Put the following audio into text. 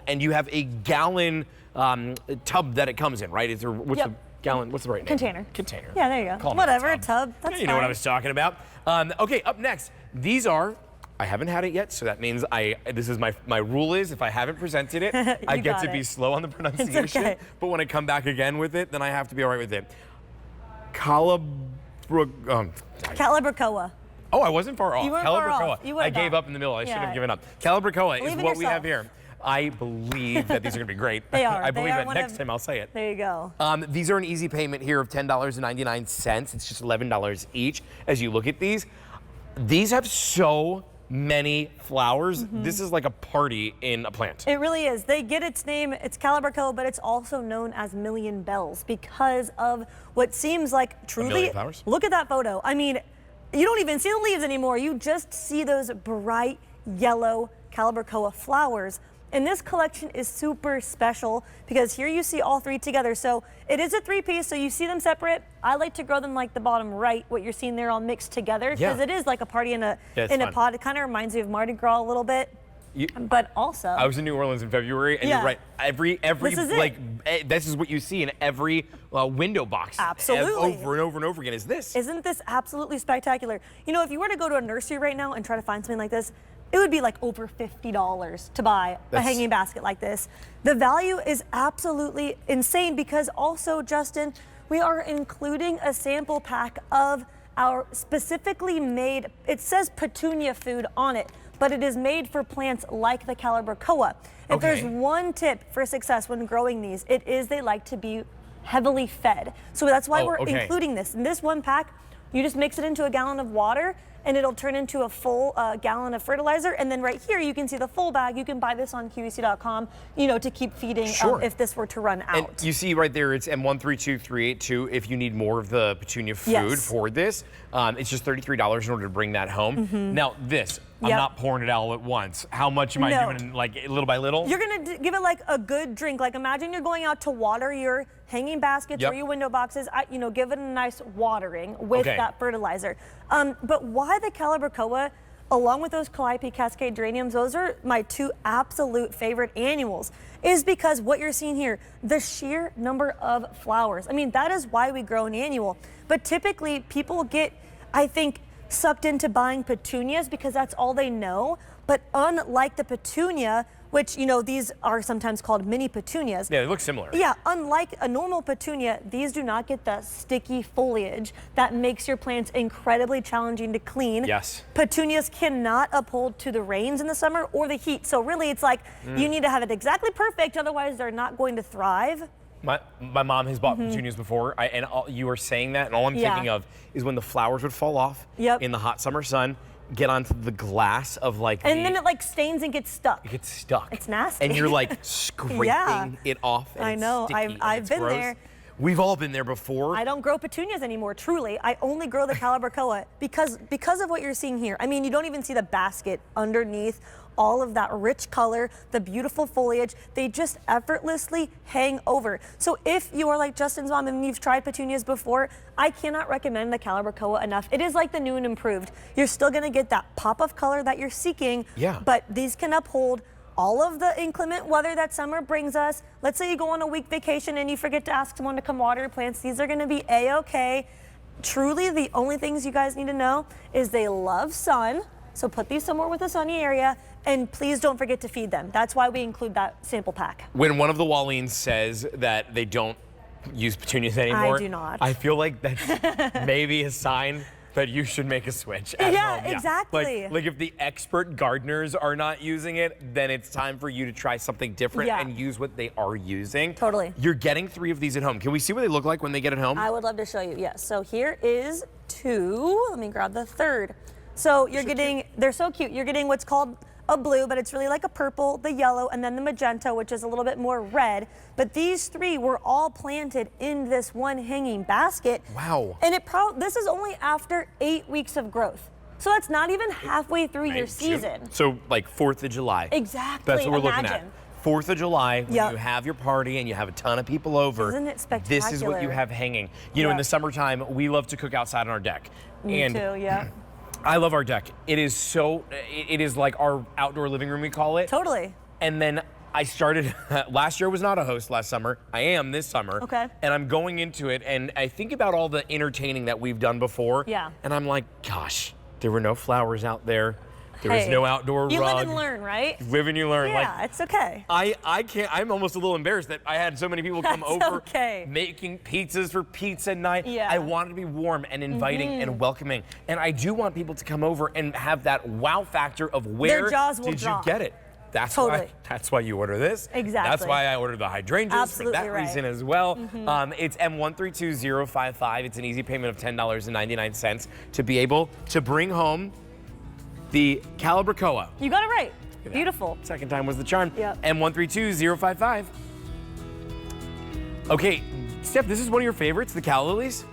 and you have a gallon tub that it comes in, right? What's the gallon? What's the right name? Container. Container. Yeah, there you go. Whatever, a tub. That's you know what I was talking about. Okay, up next, these are. I haven't had it yet, so that means this is my rule is if I haven't presented it, I get to be slow on the pronunciation. Okay. But when I come back again with it, then I have to be all right with it. Calibrachoa. Oh, I wasn't far off. You weren't far off. I gave up in the middle. I should have given up. Calibrachoa is what we have here. I believe that these are going to be great. They are. I believe that next time I'll say it. There you go. These are an easy payment here of $10.99. It's just $11 each. As you look at these have so many flowers. This is like a party in a plant. It really is. They get its name, it's Calibrachoa, but it's also known as Million Bells because of what seems like truly. A million flowers? Look at that photo. I mean, you don't even see the leaves anymore. You just see those bright yellow Calibrachoa flowers. And this collection is super special because here you see all three together. So it is a three-piece, so you see them separate. I like to grow them like the bottom right, what you're seeing there all mixed together, because it is like a party in a pot. It kind of reminds me of Mardi Gras a little bit. But also, I was in New Orleans in February, and you're right. Every this is what you see in every window box. Absolutely. Over and over and over again. Isn't this absolutely spectacular? You know, if you were to go to a nursery right now and try to find something like this, it would be like over $50 to buy a hanging basket like this. The value is absolutely insane because also, Justin, we are including a sample pack of our specifically made, it says petunia food on it, but it is made for plants like the Calibrachoa. If there's one tip for success when growing these, it is they like to be heavily fed. So that's why we're including this. In this one pack, you just mix it into a gallon of water and it'll turn into a full gallon of fertilizer. And then right here, you can see the full bag. You can buy this on QVC.com, you know, to keep feeding if this were to run out. And you see right there, it's M132382 if you need more of the petunia food for this. It's just $33 in order to bring that home. Now this, I'm not pouring it all at once. How much am I giving, like little by little? You're gonna give it like a good drink. Like imagine you're going out to water your hanging baskets or your window boxes. You know, give it a nice watering with that fertilizer. But why the Calibrachoa, along with those Calliope Cascade geraniums, those are my two absolute favorite annuals, is because what you're seeing here, the sheer number of flowers. I mean, that is why we grow an annual. But typically people get, I think, sucked into buying petunias because that's all they know. But unlike the petunia, which, you know, these are sometimes called mini petunias. Yeah, they look similar. Yeah, unlike a normal petunia, these do not get the sticky foliage that makes your plants incredibly challenging to clean. Yes. Petunias cannot uphold to the rains in the summer or the heat. So really it's like you need to have it exactly perfect, otherwise they're not going to thrive. My mom has bought petunias before, you were saying that, and all I'm thinking of is when the flowers would fall off in the hot summer sun, get onto the glass of like and then it like stains and gets stuck. It gets stuck. It's nasty. And you're like scraping it off. And I know. I've been there. We've all been there before. I don't grow petunias anymore, truly. I only grow the Calibrachoa because of what you're seeing here. I mean, you don't even see the basket underneath all of that rich color, the beautiful foliage. They just effortlessly hang over. So if you are like Justin's mom and you've tried petunias before, I cannot recommend the Calibrachoa enough. It is like the new and improved. You're still gonna get that pop of color that you're seeking, but these can uphold all of the inclement weather that summer brings us. Let's say you go on a week vacation and you forget to ask someone to come water your plants. These are gonna be A-okay. Truly, the only things you guys need to know is they love sun. So put these somewhere with a sunny area, and please don't forget to feed them. That's why we include that sample pack. When one of the Wallines says that they don't use petunias anymore, I do not. I feel like that's maybe a sign that you should make a switch at home. Exactly. Like if the expert gardeners are not using it, then it's time for you to try something different and use what they are using. Totally. You're getting 3 of these at home. Can we see what they look like when they get at home? I would love to show you, yes. So here is 2. Let me grab the 3rd. So you're getting, they're so cute. You're getting what's called a blue, but it's really like a purple, the yellow, and then the magenta, which is a little bit more red. But these 3 were all planted in this one hanging basket. Wow. And this is only after 8 weeks of growth. So that's not even halfway through your season. So like 4th of July. Exactly. That's what we're looking at. 4th of July, when you have your party and you have a ton of people over. Isn't it spectacular? This is what you have hanging. You know, in the summertime, we love to cook outside on our deck. Me too, yeah. I love our deck. It is like our outdoor living room, we call it. Totally. And then I started, last year I was not a host last summer. I am this summer. Okay. And I'm going into it, and I think about all the entertaining that we've done before. Yeah. And I'm like, gosh, there were no flowers out there. There was no outdoor rug. You live and learn, right? Live and you learn. Yeah, like, it's okay. I can't, I'm almost a little embarrassed that I had so many people come over making pizzas for pizza night. Yeah. I wanted to be warm and inviting and welcoming. And I do want people to come over and have that wow factor of where Their jaws will did drop. you get it? That's why you order this. Exactly. That's why I ordered the hydrangeas Absolutely for that right. reason as well. It's M132055. It's an easy payment of $10.99 to be able to bring home the Calibrachoa. You got it right. Beautiful. Second time was the charm. Yep. M132055. Okay, Steph, this is one of your favorites, the calla lilies?